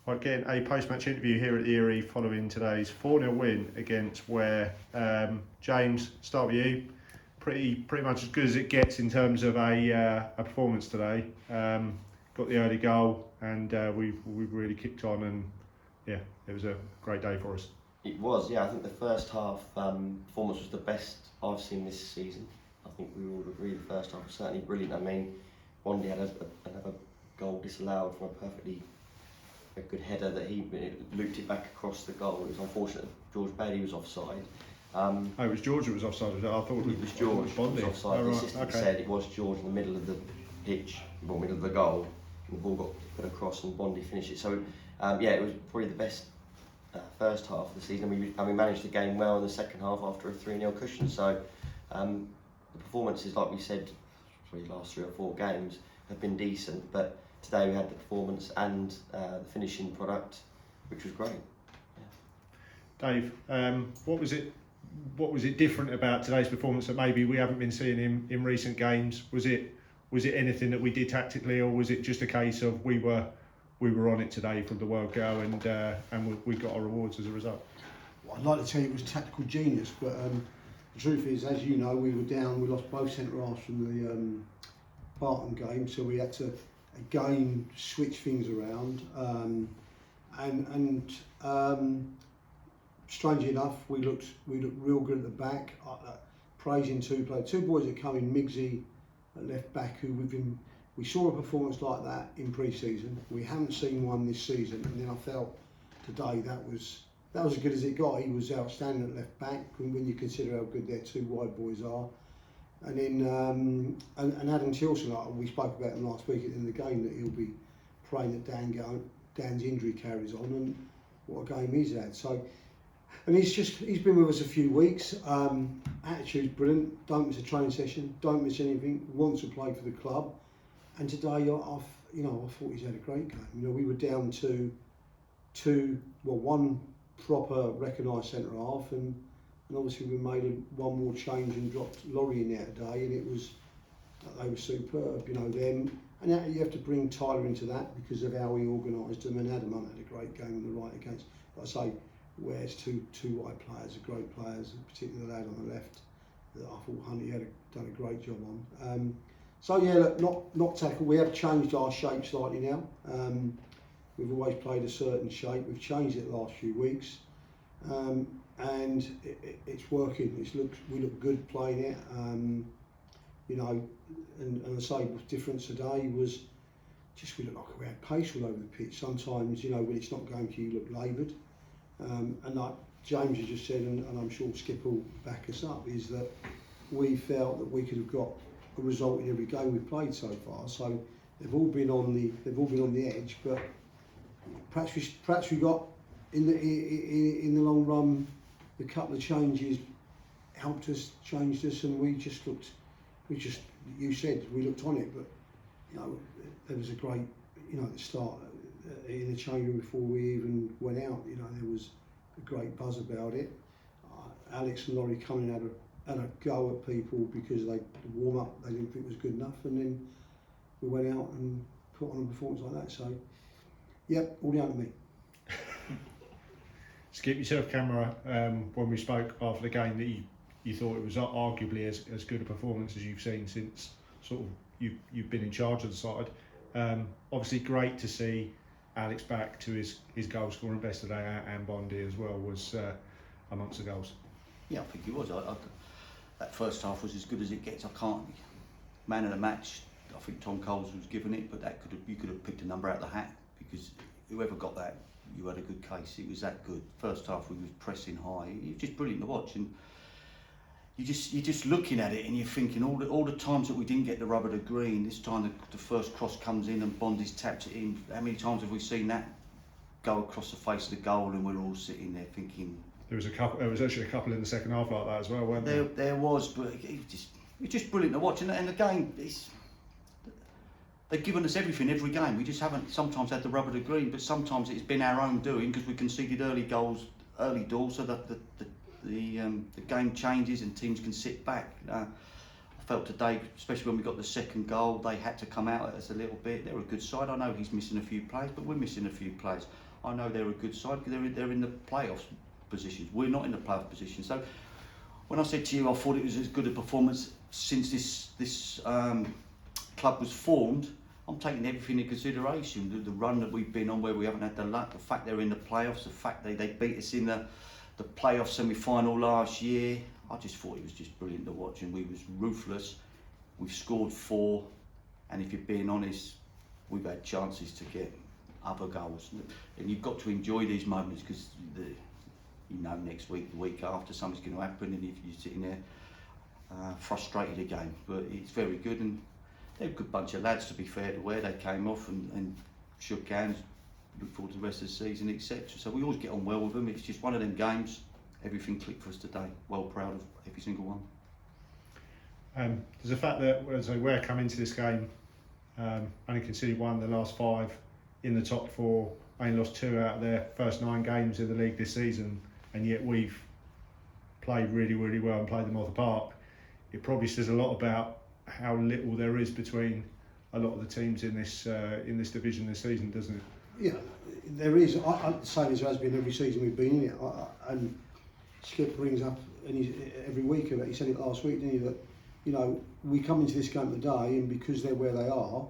Right, getting a post-match interview here at Eyrie following today's 4-0 win against Ware. James, start with you. Pretty much as good as it gets in terms of a performance today. Got the early goal, and we've really kicked on, and yeah, it was a great day for us. It was, yeah. I think the first half performance was the best I've seen this season. I think we all agree the first half was certainly brilliant. I mean, Bondi had another goal disallowed from a good header that he looped it back across the goal. It was unfortunate George Bailey was offside. It was George who was offside. I thought it was George who was offside. Oh, the right. assistant Okay. said it was George in the middle of the pitch, well, middle of the goal. And the ball got put across and Bondi finished it. So, yeah, it was probably the best first half of the season. We managed the game well in the second half after a 3-0 cushion. So, the performances, like we said, for the last 3 or 4 games have been decent. But today we had the performance and the finishing product, which was great. Yeah. Dave, what was it different about today's performance that maybe we haven't been seeing in recent games? Was it anything that we did tactically, or was it just a case of we were on it today from the word go, and we got our rewards as a result? Well, I'd like to tell you it was tactical genius, but the truth is, as you know, we were down. We lost both centre halves from the Barton game, so we had to again switch things around. Strangely enough, we looked real good at the back. Praising two boys that come in, Miggsy at left back, who we saw a performance like that in pre-season. We haven't seen one this season, and then I felt today that was as good as it got. He was outstanding at left back when you consider how good their 2 wide boys are. And then and Adam Tilson, we spoke about him last week in the game, that he'll be praying that Dan's injury carries on, and what a game he's had. So, and he's been with us a few weeks. Attitude's brilliant. Don't miss a training session. Don't miss anything. Wants to play for the club. And today, I thought he's had a great game. We were down to one proper recognised centre half, and obviously we made one more change and dropped Laurie in there today, and they were superb. Them, and you have to bring Tyler into that because of how he organised them. And Adam Hunt had a great game on the right against. But I say, Ware's two white players, are great players, particularly the lad on the left that I thought Hunty had done a great job on. So yeah, look, not tackle. We have changed our shape slightly now. We've always played a certain shape. We've changed it the last few weeks, and it's working. We look good playing it. And I say what's different today was just we look like we had pace all over the pitch. Sometimes when it's not going to you, look laboured. And like James has just said, and I'm sure Skip will back us up, is that we felt that we could have got a result in every game we've played so far. So they've all been on the edge, but perhaps we got in the long run, the couple of changes changed us, and you said we looked on it, but there was a great at the start in the change room before we even went out. There was a great buzz about it. Alex and Laurie coming out had a go at people because the warm up they didn't think was good enough, and then we went out and put on a performance like that. So, yep, all down to me. Skip, yourself camera, when we spoke after the game, that you thought it was arguably as good a performance as you've seen since sort of you've been in charge of the side. Obviously great to see Alex back to his goal scoring best today, and Bondi as well was amongst the goals. Yeah, I think he was. That first half was as good as it gets. Man of the match, I think Tom Coles was given it, but you could have picked a number out of the hat, because whoever got that, you had a good case. It was that good. First half we was pressing high. It was just brilliant to watch, and you're just looking at it and you're thinking all the times that we didn't get the rubber to green. This time the first cross comes in and Bondi's taps it in. How many times have we seen that go across the face of the goal, and we're all sitting there thinking. There was actually a couple in the second half like that as well, weren't there? There was, but it was just brilliant to watch. And the game, they've given us everything every game. We just haven't sometimes had the rubber to green, but sometimes it's been our own doing because we conceded early doors, so that the game changes and teams can sit back. I I felt today, especially when we got the second goal, they had to come out at us a little bit. They're a good side. I know he's missing a few players, but we're missing a few players. I know they're a good side because they're in the playoffs positions. We're not in the playoff position. So when I said to you, I thought it was as good a performance since this club was formed. I'm taking everything into consideration. The run that we've been on, where we haven't had the luck, the fact they're in the playoffs, the fact they beat us in the playoff semi-final last year. I just thought it was just brilliant to watch, and we was ruthless. We've scored 4, and if you're being honest, we've had chances to get other goals. And you've got to enjoy these moments, because you know next week, the week after, something's going to happen, and if you're sitting there frustrated again. But it's very good, and they're a good bunch of lads, to be fair to Ware. They came off and shook hands, look forward to the rest of the season, etc. So we always get on well with them. It's just one of them games. Everything clicked for us today. Well proud of every single one. There's the fact that as Ware come into this game, only conceded 1 of the last 5 in the top 4, only lost 2 out of their first 9 games in the league this season, and yet we've played really, really well and played them off the park. It probably says a lot about how little there is between a lot of the teams in this division this season, doesn't it? Yeah, there is. Same as there has been every season we've been in it. And Skip brings up every week of it. He said it last week, didn't he? That we come into this game today, and because they're where they are,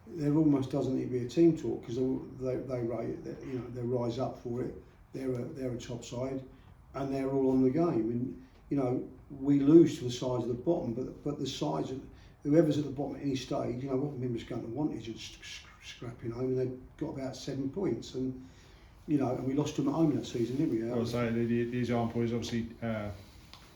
there almost doesn't need to be a team talk, because they rise up for it. They're a top side, and they're all on the game. And we lose to the sides of the bottom, but the sides of whoever's at the bottom at any stage, what members going to want is just scrapping home, and they've got about 7 points, and and we lost them at home that season, didn't we? Well, so the example is obviously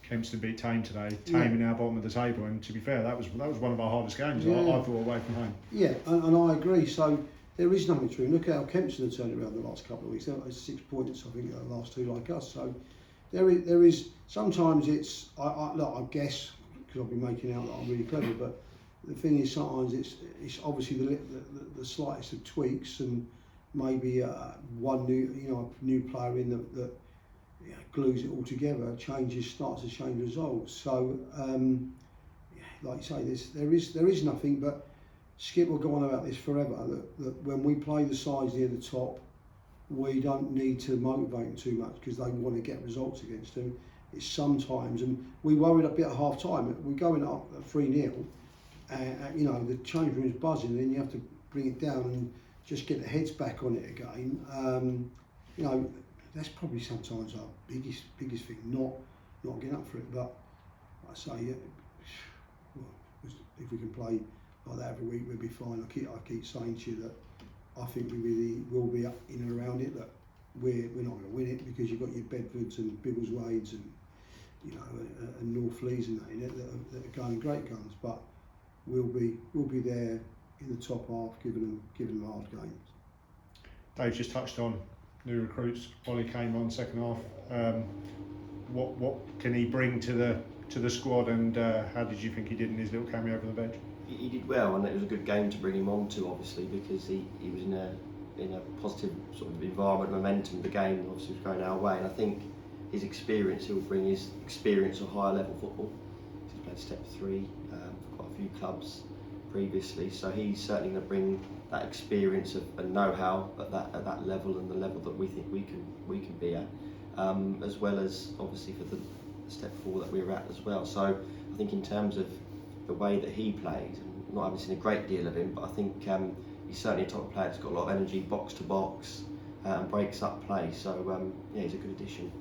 Kempston beat Tame today. Tame are now bottom of the table, and to be fair, that was one of our hardest games. I thought, away from home. Yeah, and I agree. So there is nothing true. Look at how Kempston have turned around the last couple of weeks. They're 6 points, I think, the last 2 like us. So there is sometimes it's I guess, because I've been making out that I'm really clever, but the thing is sometimes it's obviously the slightest of tweaks, and maybe one new player in that glues it all together, starts to change results. So like you say, there is nothing, but Skip will go on about this forever, that when we play the sides near the top, we don't need to motivate them too much, because they want to get results against them. It's sometimes, and we worried a bit at half time, we're going up at 3-0, and the change room is buzzing, and then you have to bring it down and just get the heads back on it again. That's probably sometimes our biggest thing, not getting up for it. But I say, if we can play like that every week, we'll be fine. I keep saying to you that I think we really will be up in and around it. That we're not going to win it, because you've got your Bedfords and Biggleswades and and Northfields and that in it that are going great guns. But we'll be there in the top half, giving them hard games. Dave just touched on new recruits. Ollie came on second half. What can he bring to the squad, and how did you think he did in his little cameo over the bench? He did well, and it was a good game to bring him on to, obviously, because he was in a positive sort of environment, momentum. The game obviously was going our way, and I think his experience, he'll bring his experience of higher level football. He's played step 3 for quite a few clubs previously, so he's certainly going to bring that experience and know-how at that level, and the level that we think we can be at, as well as obviously for the step 4 that we're at as well. So I think in terms of the way that he plays, and not having seen a great deal of him, but I think he's certainly a top player that's got a lot of energy, box to box, and breaks up play. So he's a good addition.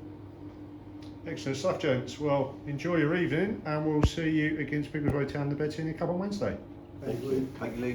Excellent stuff, gents. Well, enjoy your evening, and we'll see you against Biggleswade Town in the Bed in a couple on Wednesday. Thank you. Thank you, Lee.